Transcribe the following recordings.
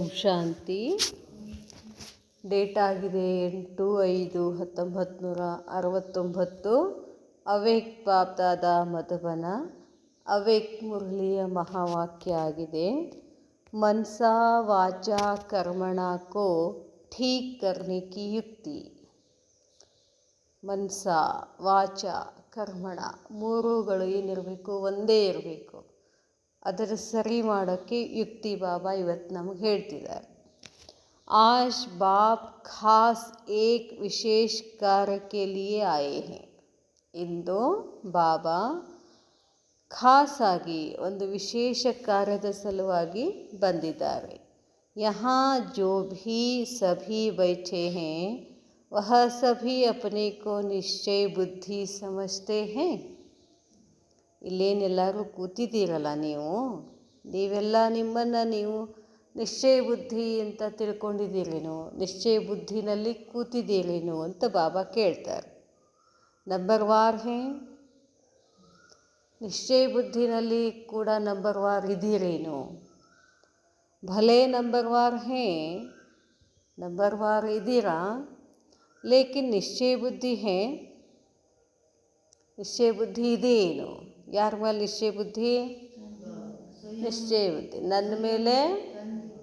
ಓಂ ಶಾಂತಿ. Date ಆಗಿದೆ 8/5/1969. Awake BapDada Madhuban. Awake ಮುರಳಿಯ ಮಹಾವಾಕ್ಯ ಆಗಿದೆ, ಮನಸಾ ವಾಚಾ ಕರ್ಮಣ ಕೋ ಠೀಕ್ ಕರ್ನೆ ಕಿ ಯುಕ್ತಿ. ಮನಸ ವಾಚ ಕರ್ಮಣ ಮೂರುಗಳು ಏನಿರಬೇಕು, ಒಂದೇ ಇರಬೇಕು. ಅದರ ಸರಿ ಮಾಡೋಕ್ಕೆ ಯುಕ್ತಿ ಬಾಬಾ ಇವತ್ತು ನಮಗೆ ಹೇಳ್ತಿದ್ದಾರೆ. आज बाप खास एक विशेष कार्य के लिए आए हैं. ಇಂದು ಬಾಬಾ ಖಾಸ್ ಆಗಿ ಒಂದು ವಿಶೇಷ ಕಾರ್ಯದ ಸಲುವಾಗಿ ಬಂದಿದ್ದಾರೆ. ಯಹಾ ಜೋ ಭೀ ಸಭಿ ಬೈಠೆ हैं वह सभी अपने को निश्चय बुद्धि समझते हैं. ಇಲ್ಲೇನೆಲ್ಲರೂ ಕೂತಿದ್ದೀರಲ್ಲ, ನೀವೆಲ್ಲ ನಿಮ್ಮನ್ನು ನೀವು ನಿಶ್ಚಯ ಬುದ್ಧಿ ಅಂತ ತಿಳ್ಕೊಂಡಿದ್ದೀರೇನೋ, ನಿಶ್ಚಯ ಬುದ್ಧಿನಲ್ಲಿ ಕೂತಿದ್ದೀರೇನೋ ಅಂತ ಬಾಬಾ ಕೇಳ್ತಾರೆ. ನಂಬರ್ ವಾರ್ ಹೇ, ನಿಶ್ಚಯ ಬುದ್ಧಿನಲ್ಲಿ ಕೂಡ ನಂಬರ್ ವಾರ್ ಇದ್ದೀರೇನೋ. ಭಲೇ ನಂಬರ್ ವಾರ್ ಹೇ, ನಂಬರ್ ವಾರ್ ಇದ್ದೀರಾ, ಲೇಕಿನ್ ನಿಶ್ಚಯ ಬುದ್ಧಿ ಹೇ, ನಿಶ್ಚಯ ಬುದ್ಧಿ ಇದೇನು. ಯಾರ ಮೇಲೆ ನಿಶ್ಚಯ ಬುದ್ಧಿ? ನಿಶ್ಚಯ ಬುದ್ಧಿ ನನ್ನ ಮೇಲೆ,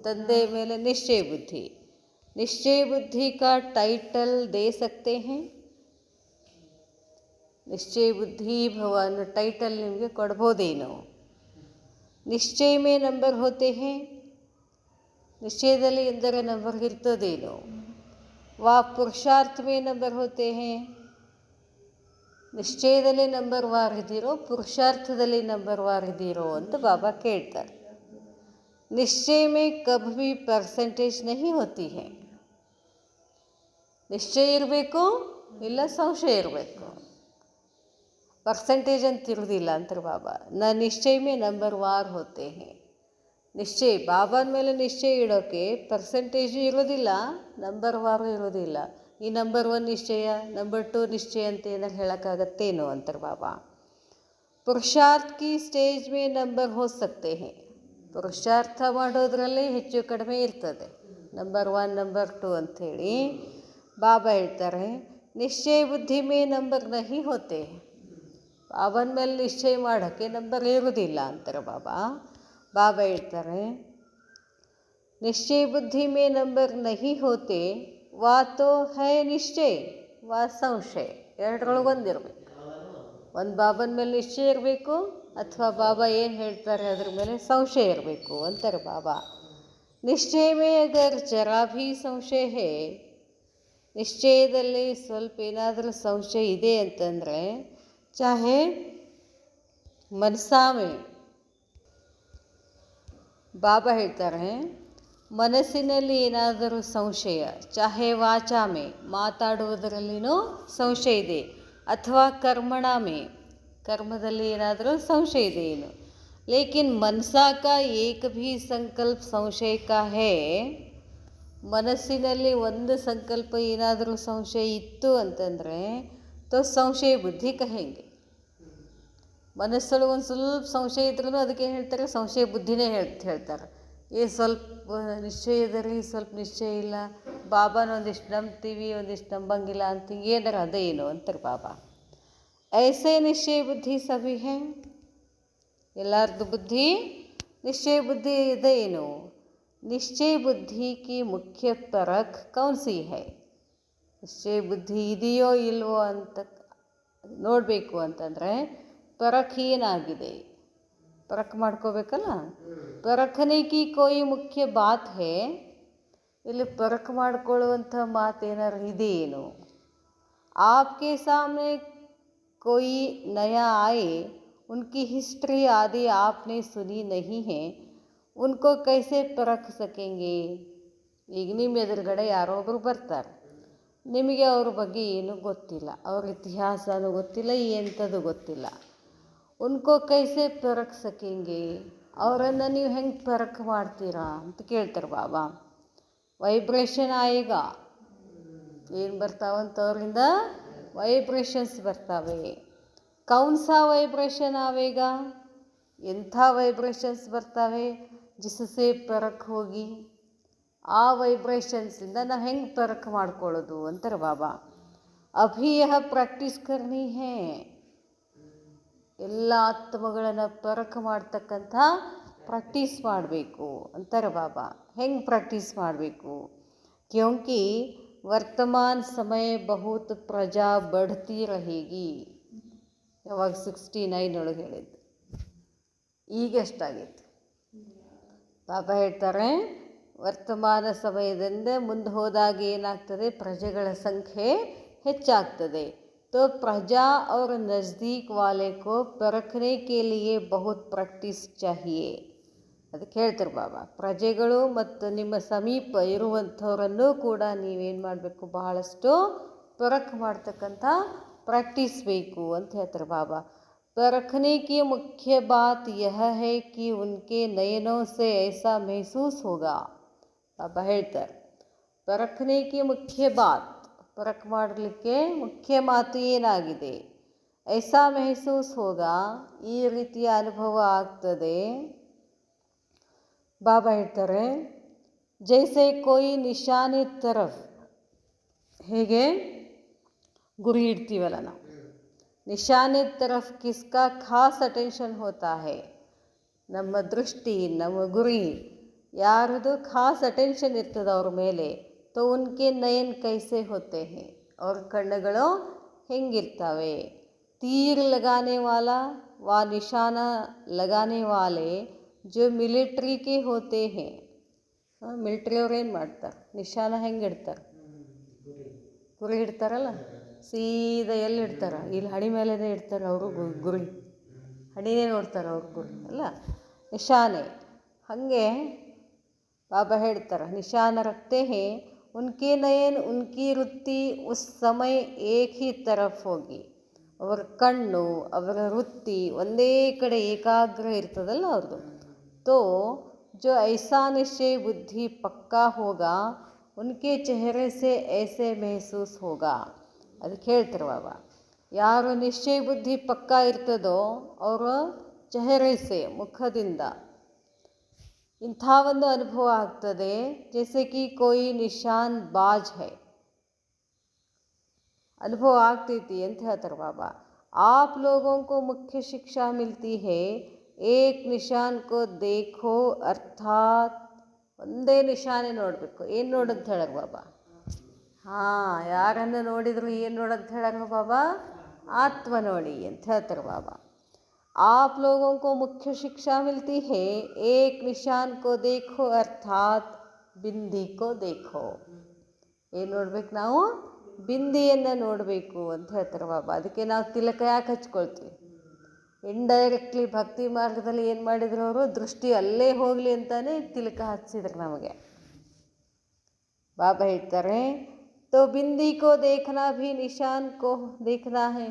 ತಂದೆ ಮೇಲೆ ನಿಶ್ಚಯ ಬುದ್ಧಿ. निश्चय बुद्धि का टाइटल दे सकते हैं. निश्चय बुद्धि भगवान टाइटल निಮಗೆ ಕೊಡ್ಬೋದೇನೋ. ನಿಶ್ಚಯ ಮೇ ನಂಬರ್ ಹೋತೆ हैं, ನಿಶ್ಚಯದಲ್ಲಿ ಎಂದರೆ ನಂಬರ್ ಇರ್ತದೇನೋ. ವಾ ಪುರುಷಾರ್ಥ ಮೇ ನಂಬರ್ ಹೋತೆ हैं, ನಿಶ್ಚಯದಲ್ಲಿ ನಂಬರ್ ವಾರ್ ಇದ್ದೀರೋ, ಪುರುಷಾರ್ಥದಲ್ಲಿ ನಂಬರ್ ವಾರ್ ಇದ್ದೀರೋ ಅಂತ ಬಾಬಾ ಕೇಳ್ತಾರೆ. निश्चय में कभी भी परसेंटेज नहीं होती है. ನಿಶ್ಚಯ ಇರಬೇಕು, ಇಲ್ಲ ಸಂಶಯ ಇರಬೇಕು. ಪರ್ಸೆಂಟೇಜ್ ಅಂತ ಇರೋದಿಲ್ಲ ಅಂತಾರೆ ಬಾಬಾ. ನಿಶ್ಚಯ ಮೇ ನಂಬರ್ ವಾರ್ ಹೋತೆ हैं. ನಿಶ್ಚಯ ಬಾಬಾನ ಮೇಲೆ ನಿಶ್ಚಯ ಇಡೋಕ್ಕೆ ಪರ್ಸೆಂಟೇಜು ಇರೋದಿಲ್ಲ, ನಂಬರ್ ವಾರು ಇರೋದಿಲ್ಲ. ಈ ನಂಬರ್ 1 ನಿಶ್ಚಯ, ನಂಬರ್ 2 ನಿಶ್ಚಯ ಅಂತ ಏನಾರು ಹೇಳೋಕ್ಕಾಗತ್ತೇನೋ ಅಂತಾರೆ ಬಾಬಾ. ಪುರುಷಾರ್ಥ ಕಿ ಸ್ಟೇಜ್ ಮೇ ನಂಬರ್ ಹೋ ಸಕ್ತೆ हैं. ಪುರುಷಾರ್ಥ ಮಾಡೋದ್ರಲ್ಲಿ ಹೆಚ್ಚು ಕಡಿಮೆ ಇರ್ತದೆ, ನಂಬರ್ 1 ನಂಬರ್ 2 ಅಂಥೇಳಿ ಬಾಬಾ ಹೇಳ್ತಾರೆ. ನಿಶ್ಚಯ ಬುದ್ಧಿ ಮೇ ನಂಬರ್ ನಹಿ ಹೋತೆ, ಬಾಬನ ಮೇಲೆ ನಿಶ್ಚಯ ಮಾಡೋಕ್ಕೆ ನಂಬರ್ ಇರೋದಿಲ್ಲ ಅಂತಾರೆ ಬಾಬಾ. ಬಾಬಾ ಹೇಳ್ತಾರೆ, ನಿಶ್ಚಯ ಬುದ್ಧಿ ಮೇ ನಂಬರ್ ನಹಿ ಹೋತೆ ವಾ ತೋ ಹೈ ನಿಶ್ಚಯ ವಾ ಸಂಶಯ. ಎರಡರೊಳಗೆ ಒಂದಿರಬೇಕು. ಒಂದು ಬಾಬನ ಮೇಲೆ ನಿಶ್ಚಯ ಇರಬೇಕು, ಅಥವಾ ಬಾಬಾ ಏನು ಹೇಳ್ತಾರೆ ಅದ್ರ ಮೇಲೆ ಸಂಶಯ ಇರಬೇಕು ಅಂತಾರೆ ಬಾಬಾ. ನಿಶ್ಚಯ ಮೇ ಅಗರ್ ಜರಾ ಭೀ ಸಂಶಯ ಹೇ, ನಿಶ್ಚಯದಲ್ಲಿ ಸ್ವಲ್ಪ ಏನಾದರೂ ಸಂಶಯ ಇದೆ ಅಂತಂದರೆ, ಚಾಹೆ ಮನಸಾಮೆ, ಬಾಬಾ ಹೇಳ್ತಾರೆ ಮನಸ್ಸಿನಲ್ಲಿ ಏನಾದರೂ ಸಂಶಯ, ಚಾಹೆ ವಾಚಾಮೆ ಮಾತಾಡುವುದರಲ್ಲಿನೂ ಸಂಶಯ ಇದೆ, ಅಥವಾ ಕರ್ಮಣಾಮೆ ಕರ್ಮದಲ್ಲಿ ಏನಾದರೂ ಸಂಶಯ ಇದೆ ಏನು. ಲೇಕಿನ್ ಮನಸಾ ಕಾ ಏಕ ಭೀ ಸಂಕಲ್ಪ ಸಂಶಯ ಕಾ ಹೇ, ಮನಸ್ಸಿನಲ್ಲಿ ಒಂದು ಸಂಕಲ್ಪ ಏನಾದರೂ ಸಂಶಯ ಇತ್ತು ಅಂತಂದರೆ ತೋ ಸಂಶಯ ಬುದ್ಧಿ ಕಹೆಂಗೆ. ಮನಸ್ಸೊಳಗೆ ಒಂದು ಸ್ವಲ್ಪ ಸಂಶಯ ಇದ್ರೂ ಅದಕ್ಕೆ ಹೇಳ್ತಾರೆ ಸಂಶಯ ಬುದ್ಧಿನೇ ಹೇಳ್ತಾರೆ. ಸ್ವಲ್ಪ ನಿಶ್ಚಯದಲ್ಲಿ ಸ್ವಲ್ಪ ನಿಶ್ಚಯ ಇಲ್ಲ, ಬಾಬಾನ ಒಂದಿಷ್ಟು ನಂಬ್ತೀವಿ ಒಂದಿಷ್ಟು ನಂಬಂಗಿಲ್ಲ ಅಂತ ಏನಾರ ಅದೇನು ಅಂತಾರೆ ಬಾಬಾ. ಐಸೆ ನಿಶ್ಚಯ ಬುದ್ಧಿ ಸಭಿ ಹೇ, ಎಲ್ಲರದ್ದು ಬುದ್ಧಿ ನಿಶ್ಚಯ ಬುದ್ಧಿ ಇದೆ ಏನು. ನಿಶ್ಚಯ ಬುದ್ಧಿ ಕಿ ಮುಖ್ಯ ಪರಖ್ ಕೌನ್ ಸಿ ಹೈ. ನಿಶ್ಚಯ ಬುದ್ಧಿ ಇದೆಯೋ ಇಲ್ವೋ ಅಂತ ನೋಡಬೇಕು ಅಂತಂದರೆ ಪರಖ್ ಏನಾಗಿದೆ, ಪರಖ್ ಮಾಡ್ಕೋಬೇಕಲ್ಲ. ಪರಖನೆ ಕಿ ಕೋಯಿ ಮುಖ್ಯ ಬಾತ್ ಹೇ, ಇಲ್ಲಿ ಪರಖ್ ಮಾಡ್ಕೊಳ್ಳುವಂಥ ಮಾತೇನಾರು ಇದೆಯೇನು. ಆಪ್ಕೆ ಸಾಮ್ನೆ कोई नया आए, उनकी हिस्ट्री आदि आपने सुनी नहीं है, उनको कैसे परख सकेंगे. ಈಗ ನಿಮ್ಮ ಎದುರುಗಡೆ ಯಾರೋ ಒಬ್ಬರು ಬರ್ತಾರೆ, ನಿಮಗೆ ಅವ್ರ ಬಗ್ಗೆ ಏನೂ ಗೊತ್ತಿಲ್ಲ, ಅವ್ರ ಇತಿಹಾಸನೂ ಗೊತ್ತಿಲ್ಲ, ಎಂಥದ್ದು ಗೊತ್ತಿಲ್ಲ. ಉನ್ಕೋ ಕೈಸೆ ಪರಖ್ ಸಕೆಂಗೆ, ಅವರನ್ನು ನೀವು ಹೆಂಗೆ ಪರಖ್ ಮಾಡ್ತೀರಾ ಅಂತ ಕೇಳ್ತಾರೆ ಬಾಬಾ. ವೈಬ್ರೇಷನ್ ಆಯಿಗ, ಏನು ಬರ್ತಾವಂತ ಅವರಿಂದ ವೈಬ್ರೇಷನ್ಸ್ ಬರ್ತಾವೆ. ಕೌನ್ಸಾ ವೈಬ್ರೇಷನ್ ಆವೇಗ, ಎಂಥ ವೈಬ್ರೇಷನ್ಸ್ ಬರ್ತಾವೆ ಜಿಸಸೆ ಪರಖ್ ಹೋಗಿ. ಆ ವೈಬ್ರೇಷನ್ಸಿಂದ ನಾವು ಹೆಂಗೆ ಪರಖ ಮಾಡ್ಕೊಳ್ಳೋದು ಅಂತಾರೆ ಬಾಬಾ. ಅಭಿ ಯಹ ಪ್ರಾಕ್ಟೀಸ್ ಕರ್ನಿ ಹೇ, ಎಲ್ಲ ಆತ್ಮಗಳನ್ನು ಪರಖ ಮಾಡ್ತಕ್ಕಂಥ ಪ್ರಾಕ್ಟೀಸ್ ಮಾಡಬೇಕು ಅಂತಾರೆ ಬಾಬಾ. ಹೆಂಗೆ ಪ್ರಾಕ್ಟೀಸ್ ಮಾಡಬೇಕು? ಕ್ಯೋಂಕಿ ವರ್ತಮಾನ ಸಮಯ ಬಹುತ್ ಪ್ರಜಾ ಬಡ್ತಿ ರಹೇಗಿ. ಯಾವಾಗ 69 ಒಳಗೆ ಹೇಳಿದ್ದು, ಈಗ ಎಷ್ಟಾಗಿತ್ತು? ಬಾಬಾ ಹೇಳ್ತಾರೆ, ವರ್ತಮಾನ ಸಮಯದಿಂದ ಮುಂದೆ ಹೋದಾಗ ಏನಾಗ್ತದೆ, ಪ್ರಜೆಗಳ ಸಂಖ್ಯೆ ಹೆಚ್ಚಾಗ್ತದೆ. तो प्रजा और नज़दीक वाले को परखने के लिए बहुत ಪ್ರಾಕ್ಟೀಸ್ चाहिए. ಅದಕ್ಕೆ ಹೇಳ್ತಾರೆ ಬಾಬಾ, ಪ್ರಜೆಗಳು ಮತ್ತು ನಿಮ್ಮ ಸಮೀಪ ಇರುವಂಥವರನ್ನು ಕೂಡ ನೀವೇನು ಮಾಡಬೇಕು, ಬಹಳಷ್ಟು ಪರಖ್ ಮಾಡ್ತಕ್ಕಂಥ ಪ್ರಾಕ್ಟೀಸ್ ಬೇಕು ಅಂತ ಹೇಳ್ತಾರೆ ಬಾಬಾ. परखने की मुख्य बात यह है कि उनके नयनों से ऐसा महसूस होगा. ಬಾಬಾ ಹೇಳ್ತಾರೆ, परखने की मुख्य बात, ಪರಖ್ ಮಾಡಲಿಕ್ಕೆ ಮುಖ್ಯ ಮಾತು ಏನಾಗಿದೆ, ಐಸಾ ಮೆಹಸೂಸ್ ಹೋಗ, ಈ ರೀತಿಯ ಅನುಭವ ಆಗ್ತದೆ. ಬಾಬಾ ಹೇಳ್ತಾರೆ, ಜೈಸೆ ಕೋಯಿ ನಿಶಾನೆ ತರಫ್, ಹೇಗೆ ಗುರಿ ಇಡ್ತೀವಲ್ಲ ನಾವು, ನಿಶಾನೆ ತರಫ್ ಕಿಸ್ಕಾ ಖಾಸ್ ಅಟೆನ್ಷನ್ ಹೋತಾ ಹೇ, ನಮ್ಮ ದೃಷ್ಟಿ, ನಮ್ಮ ಗುರಿ ಯಾರದು ಖಾಸ್ ಅಟೆನ್ಷನ್ ಇರ್ತದೆ ಅವ್ರ ಮೇಲೆ. तो उनके नयन कैसे होते हैं, और ಕಣ್ಣುಗಳು ಹೆಂಗಿರ್ತವೆ. तीर लगाने वाला व निशाना लगाने वाले जो मिलिट्री के होते हैं, ಮಿಲಿಟ್ರಿ ಅವ್ರು ಏನು ಮಾಡ್ತಾರೆ, ನಿಶಾನ ಹೆಂಗೆ ಇಡ್ತಾರೆ, ಗುರಿ ಇಡ್ತಾರಲ್ಲ, ಸೀದಾ ಎಲ್ಲಿ ಇಡ್ತಾರೆ, ಇಲ್ಲಿ ಹಣಿ ಮೇಲೇ ಇಡ್ತಾರೆ ಅವರು ಗುರಿ, ಹಣಿನೇ ನೋಡ್ತಾರೆ ಅವ್ರ ಗುರಿ ಅಲ್ಲ, ನಿಶಾನೆ. ಹಾಗೆ ಬಾಬಾ ಹೇಳ್ತಾರೆ, ನಿಶಾನ ರಕ್ತೆ ಹೇ, उनके नयन उनकी वृत्ति उस समय एक ही तरफ ಹೋಗಿ, ಅವರ ಕಣ್ಣು ಅವರ ವೃತ್ತಿ ಒಂದೇ ಕಡೆ ಏಕಾಗ್ರ ಇರ್ತದಲ್ಲ ಅವ್ರದ್ದು. तो जो ऐसा निश्चय बुद्धि पक्का होगा उनके चेहरे से ऐसे महसूस होगा. ಅದಕ್ಕೆ ಹೇಳ್ತಾರೆ ಬಾಬಾ, ಯಾರು ನಿಶ್ಚಯ ಬುದ್ಧಿ ಪಕ್ಕಾ ಇರ್ತದೋ ಅವರ ಚೆಹರೆಸೆ, ಮುಖದಿಂದ ಇಂಥ ಒಂದು ಅನುಭವ ಆಗ್ತದೆ. ಜೈಸೆ ಕಿ ಕೋಯಿ ನಿಶಾನ್ ಬಾಜ್ ಹೈ, ಅನುಭವ ಆಗ್ತೈತಿ ಅಂತ ಹೇಳ್ತಾರೆ ಬಾಬಾ. आप लोगों को मुख्य शिक्षा मिलती है, एक निशान को देखो, ಅರ್ಥಾತ್ ಒಂದೇ ನಿಶಾನೆ ನೋಡಬೇಕು. ಏನು ನೋಡಂತ ಹೇಳಾರ ಬಾಬಾ? ಯಾರನ್ನು ನೋಡಿದ್ರು ಏನು ನೋಡಂತ ಹೇಳಾರ ಬಾಬಾ? ಆತ್ಮ ನೋಡಿ ಅಂತ ಹೇಳ್ತಾರೆ ಬಾಬಾ. आप लोगों को मुख्य शिक्षा मिलती है, एक निशान को देखो, अर्थात बिंदी को देखो. ಏನು ನೋಡ್ಬೇಕು ನಾವು? ಬಿಂದಿಯನ್ನು ನೋಡಬೇಕು ಅಂತ ಹೇಳ್ತಾರೆ ಬಾಬಾ. ಅದಕ್ಕೆ ನಾವು ತಿಲಕ ಯಾಕೆ ಹಚ್ಕೊಳ್ತೀವಿ? ಇಂಡೈರೆಕ್ಟ್ಲಿ ಭಕ್ತಿ ಮಾರ್ಗದಲ್ಲಿ ಏನು ಮಾಡಿದ್ರು ಅವರು? ದೃಷ್ಟಿ ಅಲ್ಲೇ ಹೋಗಲಿ ಅಂತಾನೆ ತಿಲಕ ಹಚ್ಚಿದ್ರು ನಮಗೆ. ಬಾಬಾ ಹೇಳ್ತಾರೆ, तो बिंदी को देखना भी निशान को देखना है.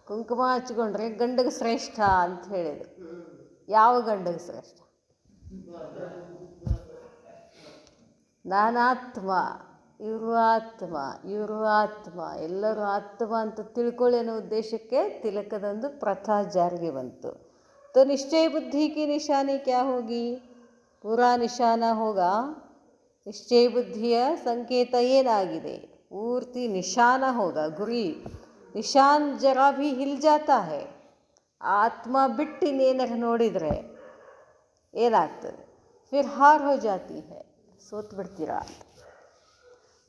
ಕುಂಕುಮ ಹಚ್ಕೊಂಡ್ರೆ ಗಂಡಗೆ ಶ್ರೇಷ್ಠ ಅಂತ ಹೇಳಿದರು. ಯಾವ ಗಂಡಗೆ ಶ್ರೇಷ್ಠ? ನಾನಾತ್ಮ, ಇವರು ಆತ್ಮ, ಇವರು ಆತ್ಮ, ಎಲ್ಲರೂ ಆತ್ಮ ಅಂತ ತಿಳ್ಕೊಳ್ಳಿ ಅನ್ನೋ ಉದ್ದೇಶಕ್ಕೆ ತಿಲಕದೊಂದು ಪ್ರಥಾ ಜಾರಿಗೆ ಬಂತು. तो निश्चय बुद्धि की निशानी क्या होगी? ಪೂರಾ ನಿಶಾನ ಹೋಗ, ನಿಶ್ಚಯ ಬುದ್ಧಿಯ ಸಂಕೇತ ಏನಾಗಿದೆ? ಪೂರ್ತಿ ನಿಶಾನ ಹೋಗ, ಗುರಿ. ನಿಶಾನ್ ಜರಾ ಭಿ ಹಿಲ್ ಜಾತಾ ಹೈ, ಆತ್ಮ ಬಿಟ್ಟು ಇನ್ನೇನಾರು ನೋಡಿದರೆ ಏನಾಗ್ತದೆ? ಫಿರ್ ಹಾರ್ ಹೋ ಜಾತಿ ಹೈ, ಸೋತು ಬಿಡ್ತೀರಾ.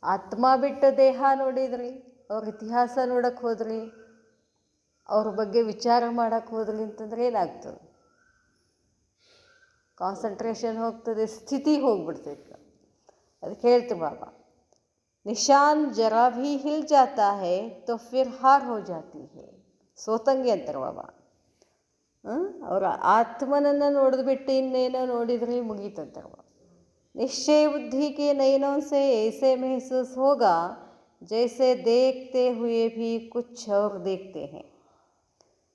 ಆತ್ಮ ಬಿಟ್ಟು ದೇಹ ನೋಡಿದ್ರಿ, ಅವ್ರ ಇತಿಹಾಸ ನೋಡಕ್ಕೆ ಹೋದ್ರಿ, ಅವ್ರ ಬಗ್ಗೆ ವಿಚಾರ ಮಾಡೋಕ್ಕೆ ಹೋದ್ರಿ ಅಂತಂದ್ರೆ ಏನಾಗ್ತದೆ? ಕಾನ್ಸಂಟ್ರೇಷನ್ ಹೋಗ್ತದೆ, ಸ್ಥಿತಿ ಹೋಗ್ಬಿಡ್ತೈತೆ. ಅದಕ್ಕೆ ಹೇಳ್ತೀವಿ ಬಾಬಾ, ನಿಶಾನ್ ಜರಾ ಭಿ ಹಿಲ್ ಜಾತಾ ಹೈ ತೋ ಫಿರ್ ಹಾರ್ ಹೋ ಜಾತಿ ಹೈ, ಸೋತಂಗೆ ಅಂತಾರೆ ಬಾಬಾ. ಅವರ ಆತ್ಮನನ್ನು ನೋಡಿದ್ಬಿಟ್ಟು ಇನ್ನೇನೋ ನೋಡಿದ್ರೆ ಮುಗೀತಂತಾರೆ ಬಾಬಾ. ನಿಶ್ಚಯ ಬುದ್ಧಿ ಕೆ ನಯನೋं से ऐसे महसूस होगा जैसे देखते हुए भी कुछ और देखते हैं.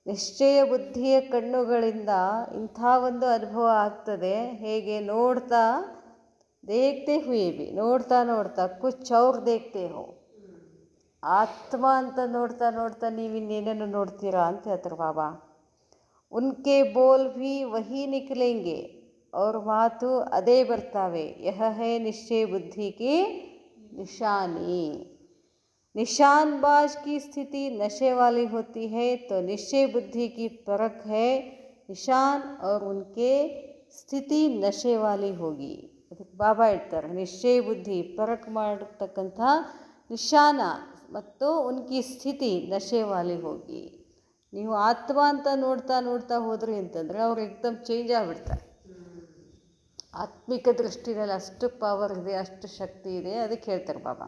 ನಿಶ್ಚಯ ಬುದ್ಧಿಯ ಕಣ್ಣುಗಳಿಂದ ಇಂಥ ಒಂದು ಅನುಭವ ಆಗ್ತದೆ. ಹೇಗೆ? ನೋಡ್ತಾ ದೇಖ್ತೆ ಹುಯೇ ಭಿ, ನೋಡ್ತಾ ನೋಡ್ತಾ ಕುಚ್ ಅವ್ರು ದೇಖ್ತೆ ಹೋ, ಆತ್ಮ ಅಂತ ನೋಡ್ತಾ ನೋಡ್ತಾ ನೀವು ಇನ್ನೇನೇನು ನೋಡ್ತೀರಾ ಅಂತ ಹೇಳ್ತಾರೆ ಬಾಬಾ. ಉನ್ಕೆ ಬೋಲ್ ಭಿ ವಹಿ ನಿಕಲೆಂಗೆ, ಅವ್ರ ಮಾತು ಅದೇ ಬರ್ತಾವೆ. ಯಹ ಹೇ ನಿಶ್ಚಯ ಬುದ್ಧಿ ಕಿ निशानी. निशानबाज की स्थिति नशे वाली होती है, तो निश्चय बुद्धि की परख है निशान और उनके ಸ್ಥಿತಿ ನಶೆ ವಾಲಿ ಹೋಗಿ. ಅದಕ್ಕೆ ಬಾಬಾ ಹೇಳ್ತಾರೆ, ನಿಶ್ಚಯ ಬುದ್ಧಿ ಪರಕ್ ಮಾಡತಕ್ಕಂಥ ನಿಶಾನ ಮತ್ತು ಉನ್ಕಿ ಸ್ಥಿತಿ ನಶೆ ವಾಲಿ ಹೋಗಿ. ನೀವು ಆತ್ಮ ಅಂತ ನೋಡ್ತಾ ನೋಡ್ತಾ ಹೋದ್ರಿ ಅಂತಂದರೆ ಅವ್ರು ಏಕ್ದಮ್ ಚೇಂಜ್ ಆಗಿಬಿಡ್ತಾರೆ. ಆತ್ಮಿಕ ದೃಷ್ಟಿನಲ್ಲಿ ಅಷ್ಟು ಪವರ್ ಇದೆ, ಅಷ್ಟು ಶಕ್ತಿ ಇದೆ. ಅದಕ್ಕೆ ಹೇಳ್ತಾರೆ ಬಾಬಾ,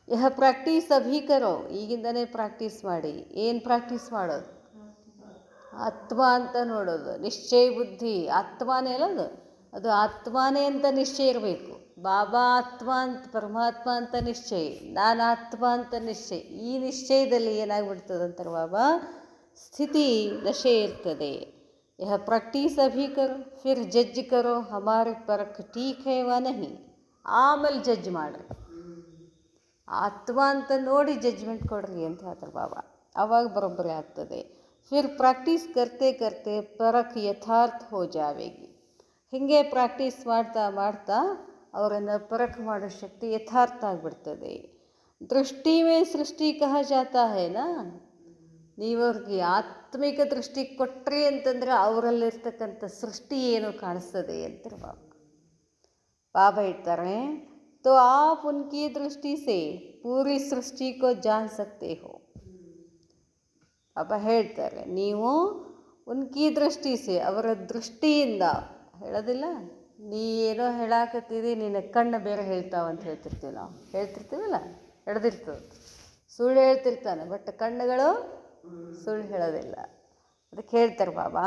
ಯಹ ಪ್ರಾಕ್ಟೀಸ್ ಅಭಿ ಕರೋ, ಈಗಿಂದನೇ ಪ್ರಾಕ್ಟೀಸ್ ಮಾಡಿ. ಏನು ಪ್ರಾಕ್ಟೀಸ್ ಮಾಡೋದು? ಆತ್ಮ ಅಂತ ನೋಡೋದು. ನಿಶ್ಚಯ ಬುದ್ಧಿ ಆತ್ಮನೇ ಅಲ್ಲ, ಅದು ಆತ್ಮನೇ ಅಂತ ನಿಶ್ಚಯ ಇರಬೇಕು. ಬಾಬಾ ಆತ್ಮ ಅಂತ, ಪರಮಾತ್ಮ ಅಂತ ನಿಶ್ಚಯ, ನಾನು ಆತ್ಮ ಅಂತ ನಿಶ್ಚಯ. ಈ ನಿಶ್ಚಯದಲ್ಲಿ ಏನಾಗ್ಬಿಡ್ತದಂತಾರೆ ಬಾಬಾ, ಸ್ಥಿತಿ ನಶೆ ಇರ್ತದೆ. यह प्रैक्टिस अभी करो, फिर जज करो हमारी परख ठीक है ವ ನಹಿ. ಆಮೇಲೆ ಜಡ್ಜ್ ಮಾಡ್ರಿ. ಆತ್ಮ ಅಂತ ನೋಡಿ ಜಡ್ಜ್ಮೆಂಟ್ ಕೊಡ್ರಿ ಅಂತ ಹೇಳ್ತಾರೆ ಬಾಬಾ. ಆವಾಗ ಬರೋಬ್ಬರಿ ಆಗ್ತದೆ. ಫಿರ್ ಪ್ರಾಕ್ಟೀಸ್ ಕರ್ತೆ ಕರ್ತೆ ಪರಖ್ ಯಥಾರ್ಥ ಹೋ ಜಾವೇಗಿ. ಹೀಗೆ ಪ್ರಾಕ್ಟೀಸ್ ಮಾಡ್ತಾ ಮಾಡ್ತಾ ಅವರನ್ನು ಪರಖ್ ಮಾಡೋ ಶಕ್ತಿ ಯಥಾರ್ಥ ಆಗಿಬಿಡ್ತದೆ. ದೃಷ್ಟಿ ಮೇ ಸೃಷ್ಟಿ ಕಹ ಜಾತಾ ಹೇನಾ, ನೀವವ್ರಿಗೆ ಆತ್ಮಿಕ ದೃಷ್ಟಿ ಕೊಟ್ರಿ ಅಂತಂದರೆ ಅವರಲ್ಲಿರ್ತಕ್ಕಂಥ ಸೃಷ್ಟಿ ಏನು ಕಾಣಿಸ್ತದೆ ಅಂತಾರೆ ಬಾಬಾ. ಬಾಬಾ ಹೇಳ್ತಾರೆ, ತೋ ಆಪ್ ಉನ್ಕಿ ದೃಷ್ಟಿ ಸೇ ಪೂರಿ ಸೃಷ್ಟಿ ಕೋ ಜಾನ್ ಸಕ್ತೆ ಹೋ. ಬಾಬಾ ಹೇಳ್ತಾರೆ, ನೀವು ಉನ್ಕಿ ದೃಷ್ಟಿ ಸೇ, ಅವರ ದೃಷ್ಟಿಯಿಂದ ಹೇಳೋದಿಲ್ಲ. ನೀ ಏನೋ ಹೇಳಾಕತ್ತೀರಿ, ನಿನ್ನ ಕಣ್ಣು ಬೇರೆ ಹೇಳ್ತಾವಂತ ಹೇಳ್ತಿರ್ತೀವಿ ನಾವು. ಹೇಳ್ತಿರ್ತೀವಲ್ಲ, ಹಿಡ್ದಿರ್ತದೆ. ಸುಳ್ಳು ಹೇಳ್ತಿರ್ತಾನೆ, ಬಟ್ ಕಣ್ಣುಗಳು ಸುಳ್ಳು ಹೇಳೋದಿಲ್ಲ. ಅದಕ್ಕೆ ಹೇಳ್ತಾರೆ ಬಾಬಾ,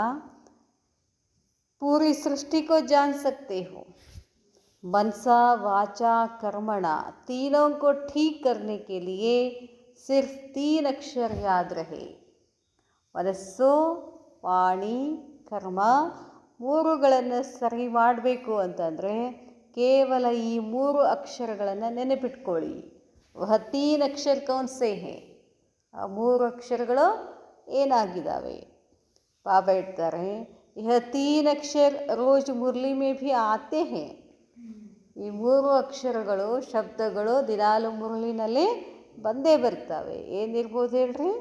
पूरी सृष्टि को जान सकते हो, मनसा वाचा कर्मण तीनों को ठीक करने के लिए सिर्फ 3 अक्षर याद रहे. ಮನಸ್ಸು, ವಾಣಿ, ಕರ್ಮ ಮೂರುಗಳನ್ನು ಸರಿ ಮಾಡಬೇಕು ಅಂತಂದರೆ ಕೇವಲ ಈ 3 ಅಕ್ಷರಗಳನ್ನು ನೆನಪಿಟ್ಕೊಳ್ಳಿ. ವಹ 3 ಅಕ್ಷರ ಕೌನ್ ಸೇ ಹೇ, ಆ 3 ಅಕ್ಷರಗಳು ಏನಾಗಿದ್ದಾವೆ? ಬಾಬಾ ಹೇಳ್ತಾರೆ, यह 3 ಅಕ್ಷರ ರೋಜ್ ಮುರಳಿ ಮೇ ಭಿ ಆತೆ ಹೇ. ಈ 3 ಅಕ್ಷರಗಳು, ಶಬ್ದಗಳು ದಿನಾಲು ಮುರಳಿನಲ್ಲಿ ಬಂದೇ ಬರ್ತವೆ. ಏನಿರ್ಬೋದು ಹೇಳ್ರಿ?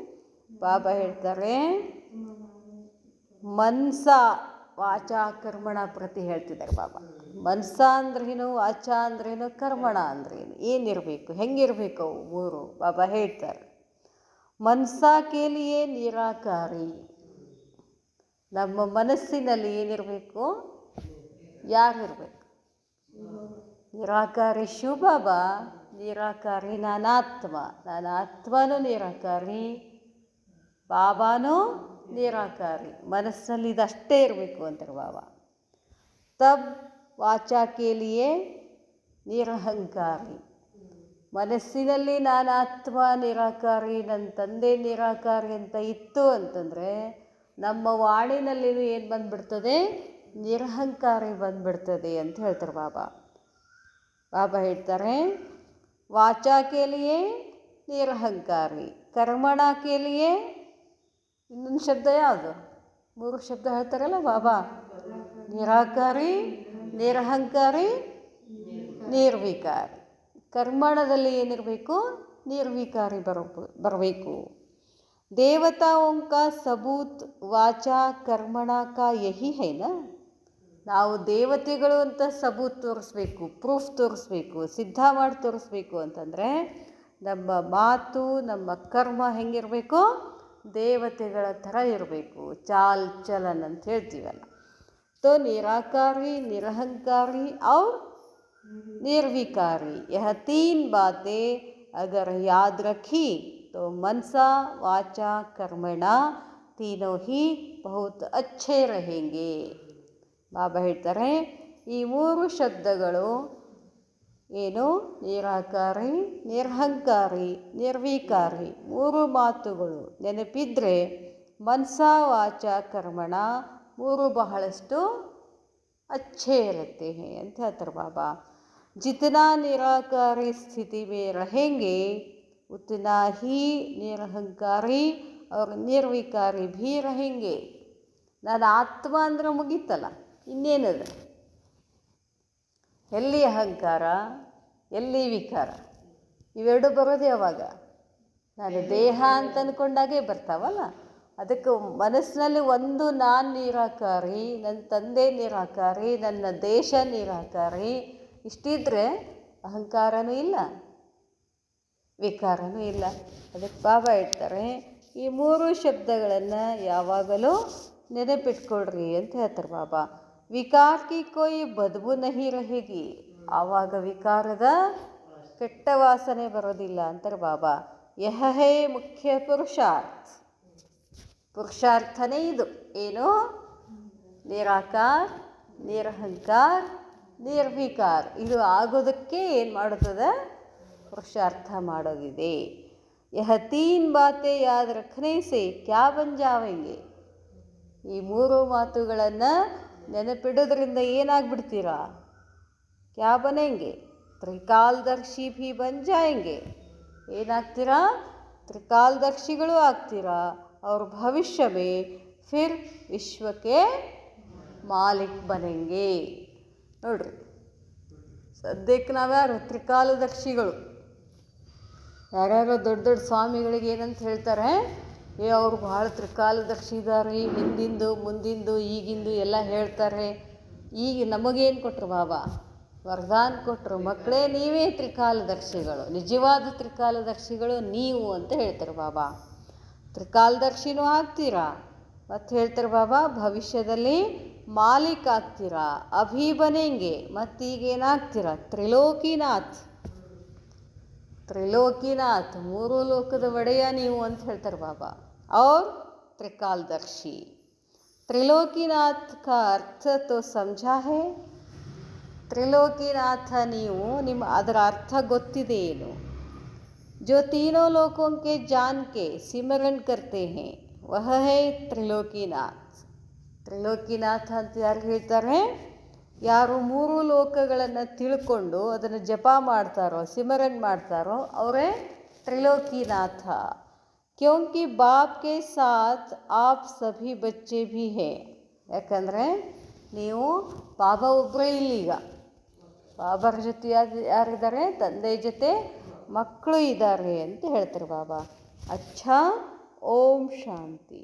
ಬಾಬಾ ಹೇಳ್ತಾರೆ, ಮನ್ಸ ವಾಚಾ ಕರ್ಮಣ ಪ್ರತಿ ಹೇಳ್ತಿದ್ದಾರೆ ಬಾಬಾ. ಮನ್ಸ ಅಂದ್ರೇನು, ವಾಚಾ ಅಂದ್ರೇನು, ಕರ್ಮಣ ಅಂದ್ರೇನು, ಏನಿರಬೇಕು, ಹೆಂಗಿರಬೇಕು ಅವು 3? ಬಾಬಾ ಹೇಳ್ತಾರೆ, ಮನ್ಸ ಕೇಲಿಯೇ ನಿರಾಕಾರಿ. ನಮ್ಮ ಮನಸ್ಸಿನಲ್ಲಿ ಏನಿರಬೇಕು? ಯಾರಿರಬೇಕು? ನಿರಾಕಾರಿ ಶಿವ ಬಾಬಾ, ನಿರಾಕಾರಿ ನಾನಾತ್ಮ. ನಾನು ಆತ್ಮನೂ ನಿರಾಕಾರಿ, ಬಾಬಾನೂ ನಿರಾಕಾರಿ. ಮನಸ್ಸಲ್ಲಿ ಇದಷ್ಟೇ ಇರಬೇಕು ಅಂತಾರೆ ಬಾಬಾ. ತಬ್ ವಾಚಾ ಕೇಲಿಯೇ ನಿರಹಂಕಾರಿ. ಮನಸ್ಸಿನಲ್ಲಿ ನಾನು ಆತ್ಮ ನಿರಾಕಾರಿ, ನನ್ನ ತಂದೆ ನಿರಾಕಾರಿ ಅಂತ ಇತ್ತು ಅಂತಂದರೆ ನಮ್ಮ ವಾಣಿನಲ್ಲಿನೂ ಏನು ಬಂದುಬಿಡ್ತದೆ? ನಿರಹಂಕಾರಿ ಬಂದುಬಿಡ್ತದೆ ಅಂತ ಹೇಳ್ತಾರೆ ಬಾಬಾ. ಬಾಬಾ ಹೇಳ್ತಾರೆ, ವಾಚಾ ಕೇಲಿಯೇ ನಿರಹಂಕಾರಿ, ಕರ್ಮಣ ಕೇಲಿಯೇ, ಇನ್ನೊಂದು ಶಬ್ದ ಯಾವುದು? 3 ಶಬ್ದ ಹೇಳ್ತಾರಲ್ಲ ಬಾಬಾ, ನಿರಾಕಾರಿ, ನಿರಹಂಕಾರಿ, ನಿರ್ವಿಕಾರಿ. ಕರ್ಮಣದಲ್ಲಿ ಏನಿರಬೇಕು? ನಿರ್ವಿಕಾರಿ ಬರಬೇಕು. ದೇವತಾओं का सबूत वाचा कर्मणा का यही है ना. ನಾವು ದೇವತೆಗಳು ಅಂತ ಸಬೂತ್ ತೋರಿಸ್ಬೇಕು, ಪ್ರೂಫ್ ತೋರಿಸ್ಬೇಕು, ಸಿದ್ಧ ಮಾಡಿ ತೋರಿಸ್ಬೇಕು ಅಂತಂದರೆ ನಮ್ಮ ಮಾತು, ನಮ್ಮ ಕರ್ಮ ಹೆಂಗಿರಬೇಕು? ದೇವತೆಗಳ ಥರ ಇರಬೇಕು. ಚಾಲ್ ಚಲನ್ ಅಂತ ಹೇಳ್ತೀವಲ್ಲ. ತೋ ನಿರಾಕಾರಿ, ನಿರಹಂಕಾರಿ और निर्विकारी, यह 3 बातें अगर याद रखी तो मनसा वाचा कर्मणा तीनों ही बहुत अच्छे रहेंगे. ಬಾಬಾ ಹೇಳ್ತಾರೆ, ಈ 3 ಶಬ್ದಗಳು ಏನು? ನಿರಾಕಾರಿ, ನಿರಹಂಕಾರಿ, ನಿರ್ವಿಕಾರಿ 3 ಮಾತುಗಳು ನೆನಪಿದ್ರೆ ಮನಸ ವಾಚ ಕರ್ಮಣ 3 ಬಹಳಷ್ಟು ಅಚ್ಚೇ ಇರುತ್ತೆ ಅಂತ ಹೇಳ್ತಾರೆ ಬಾಬಾ. ಜಿತನಾ ನಿರಾಕಾರಿ ಸ್ಥಿತಿ ಮೇ रहेंगे उतना ही निरहंकारी और निर्विकारी भी रहेंगे. ನಾನು ಆತ್ಮ ಅಂದರೆ ಮುಗೀತಲ್ಲ, ಇನ್ನೇನದು? ಎಲ್ಲಿ ಅಹಂಕಾರ, ಎಲ್ಲಿ ವಿಕಾರ? ಇವೆರಡು ಬರೋದು ಯಾವಾಗ? ನಾನು ದೇಹ ಅಂತ ಅಂದ್ಕೊಂಡಾಗೆ ಬರ್ತಾವಲ್ಲ. ಅದಕ್ಕೆ ಮನಸ್ಸಿನಲ್ಲಿ ಒಂದು ನಾನು ನಿರಾಕಾರಿ, ನನ್ನ ತಂದೆ ನಿರಾಕಾರಿ, ನನ್ನ ದೇಶ ನಿರಾಕಾರಿ ಇಷ್ಟಿದ್ರೆ ಅಹಂಕಾರನೂ ಇಲ್ಲ, ವಿಕಾರನೂ ಇಲ್ಲ. ಅದಕ್ಕೆ ಬಾಬಾ ಹೇಳ್ತಾರೆ, ಈ ಮೂರು ಶಬ್ದಗಳನ್ನು ಯಾವಾಗಲೂ ನೆನಪಿಟ್ಕೊಳ್ರಿ ಅಂತ ಹೇಳ್ತಾರೆ ಬಾಬಾ. ವಿಕಾರ ಕಿ ಕೋಯಿ ಬದಬು ನಹಿ ರಹೇಗಿ, ಆವಾಗ ವಿಕಾರದ ಕೆಟ್ಟ ವಾಸನೆ ಬರೋದಿಲ್ಲ ಅಂತಾರೆ ಬಾಬಾ. ಯಹ ಹೇ ಮುಖ್ಯ ಪುರುಷಾರ್ಥ, ಪುರುಷಾರ್ಥನೇ ಇದು. ಏನು? ನಿರಾಕಾರ, ನಿರಹಂಕಾರ, ನಿರ್ವಿಕಾರ. ಇದು ಆಗೋದಕ್ಕೆ ಏನು ಮಾಡುತ್ತದೆ? ಪುರುಷಾರ್ಥ ಮಾಡೋದಿದೆ. ಯಹ ತೀನ್ ಬಾತೆ ಯಾದ್ ರಖನೆ ಸೆ ಕ್ಯಾ ಬನ್ ಜಾವೆಂಗೆ, ಈ ಮೂರು ಮಾತುಗಳನ್ನು ನೆನಪಿಡೋದ್ರಿಂದ ಏನಾಗ್ಬಿಡ್ತೀರಾ? ಕ್ಯಾ ಬನೆಂಗೆ? ತ್ರಿಕಾಲದರ್ಶಿ ಭೀ ಬನ್ ಜಾಯಂಗೆ. ಏನಾಗ್ತೀರಾ? ತ್ರಿಕಾಲದರ್ಶಿಗಳು ಆಗ್ತೀರಾ. ಅವ್ರ ಭವಿಷ್ಯ ಮೇ ಫಿರ್ ವಿಶ್ವಕ್ಕೆ ಮಾಲಿಕ್ ಬನೆಂಗೆ. ನೋಡ್ರಿ, ಸದ್ಯಕ್ಕೆ ನಾವ್ಯಾರು? ತ್ರಿಕಾಲದರ್ಶಿಗಳು. ಯಾರ್ಯಾರೋ ದೊಡ್ಡ ದೊಡ್ಡ ಸ್ವಾಮಿಗಳಿಗೆ ಏನಂತ ಹೇಳ್ತಾರೆ? ಅವ್ರು ಭಾಳ ತ್ರಿಕಾಲದರ್ಶಿ ಇದ್ದಾರೆ, ಹಿಂದಿಂದು ಮುಂದಿಂದು ಈಗಿಂದು ಎಲ್ಲ ಹೇಳ್ತಾರೆ. ಈಗ ನಮಗೇನು ಕೊಟ್ಟರು ಬಾಬಾ? ವರದಾನ ಕೊಟ್ಟರು. ಮಕ್ಕಳೇ, ನೀವೇ ತ್ರಿಕಾಲದರ್ಶಿಗಳು, ನಿಜವಾದ ತ್ರಿಕಾಲದರ್ಶಿಗಳು ನೀವು ಅಂತ ಹೇಳ್ತಾರೆ ಬಾಬಾ. ತ್ರಿಕಾಲದರ್ಶಿನೂ ಆಗ್ತೀರಾ. ಮತ್ತು ಹೇಳ್ತಾರೆ ಬಾಬಾ, ಭವಿಷ್ಯದಲ್ಲಿ ಮಾಲೀಕ್ ಆಗ್ತೀರಾ, ಅಭಿ ಬನೆಂಗೆ. ಮತ್ತೀಗೇನಾಗ್ತೀರಾ? ತ್ರಿಲೋಕಿನಾಥ್. ತ್ರಿಲೋಕಿನಾಥ್, ಮೂರು ಲೋಕದ ಒಡೆಯ ನೀವು ಅಂತ ಹೇಳ್ತಾರೆ ಬಾಬಾ. ಅವ್ರ ತ್ರಿಕಾಲದರ್ಶಿ. ತ್ರಿಲೋಕಿನಾಥ್ ಕಾ ಅರ್ಥ ತೋ ಸಮझा है? ತ್ರಿಲೋಕಿನಾಥ ನೀವು, ಅದರ ಅರ್ಥ ಗೊತ್ತಿದೆ ಏನು? जो तीनों लोगों के जान के सिमरन करते हैं वह है ತ್ರಿಲೋಕಿನಾಥ್. ತ್ರಿಲೋಕಿನಾಥ ಅಂತ ಯಾರು ಹೇಳ್ತಾರೆ? ಯಾರು ಮೂರು ಲೋಕಗಳನ್ನು ತಿಳ್ಕೊಂಡು ಅದನ್ನು ಜಪ ಮಾಡ್ತಾರೋ, ಸಿಮರನ್ ಮಾಡ್ತಾರೋ ಅವರೇ ತ್ರಿಲೋಕಿನಾಥ. ಕ್ಯೋಂಕಿ ಬಾಪ್ ಕೆ ಸಾಥ್ ಆಪ್ ಸಭಿ ಬಚ್ಚೆ ಭೀ ಹೇ. ಯಾಕಂದರೆ ನೀವು ಬಾಬಾ ಒಬ್ಬರೇ ಇಲ್ಲೀಗ. ಬಾಬಾರ ಜೊತೆ ಯಾರಿದ್ದಾರೆ? ತಂದೆ ಜೊತೆ ಮಕ್ಕಳು ಇದ್ದಾರೆ ಅಂತ ಹೇಳ್ತಾರೆ ಬಾಬಾ. ಅಚ್ಛಾ, ಓಂ ಶಾಂತಿ.